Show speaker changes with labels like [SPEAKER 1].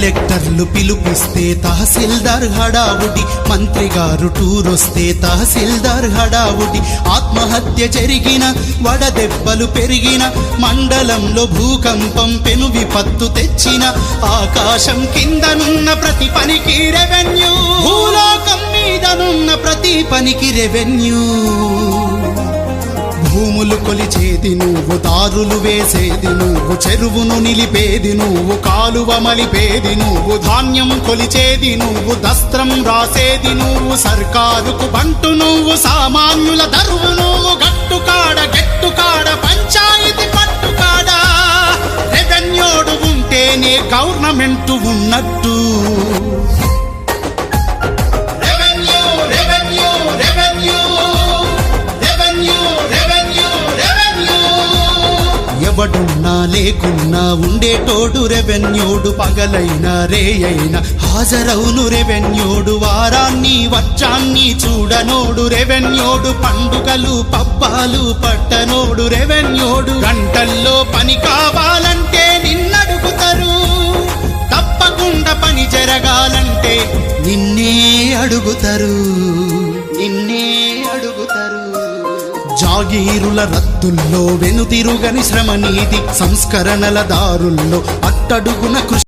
[SPEAKER 1] కలెక్టర్లు పిలుపిస్తే తహసీల్దార్ హడావుడి, మంత్రి గారు టూరొస్తే తహసీల్దార్ హడావుడి. ఆత్మహత్య జరిగిన, వడదెబ్బలు పెరిగిన, మండలంలో భూకంపం పెను విపత్తు తెచ్చిన, ఆకాశం కిందనున్న ప్రతి పనికి రెవెన్యూ, భూలోకం మీదనున్న ప్రతి పనికి రెవెన్యూ. భూములు కొలిచేది నువ్వు, దారులు వేసేది నువ్వు, చెరువును నిలిపేది నువ్వు, కాలువ మలిపేది నువ్వు, ధాన్యం కొలిచేది నువ్వు, దస్త్రం రాసేది నువ్వు, సర్కారుకు బంటు నువ్వు, సామాన్యుల దరువు నువ్వు, గట్టుకాడ గెట్టుకాడ పంచాయతీ పట్టుకాడ. రెవెన్యూడు ఉంటేనే గవర్నమెంట్ ఉన్నట్టు. ఎవడున్నా లేకున్నా ఉండేటోడు రెవెన్యూడు, పగలైనా రేయైనా హాజరవును రెవెన్యూడు, వారాన్ని వచ్చాన్ని చూడనోడు రెవెన్యూడు, పండుగలు పబ్బాలు పట్టనోడు రెవెన్యూడు. గంటల్లో పని కావాలంటే నిన్నడుగుతారు, తప్పకుండా పని జరగాలంటే నిన్నే అడుగుతారు, నిన్నే అడుగుతారు. జాగీరుల రద్దుల్లో వెనుదిరుగని శ్రమ నీది, సంస్కరణల దారుల్లో అట్టడుగున కృషి.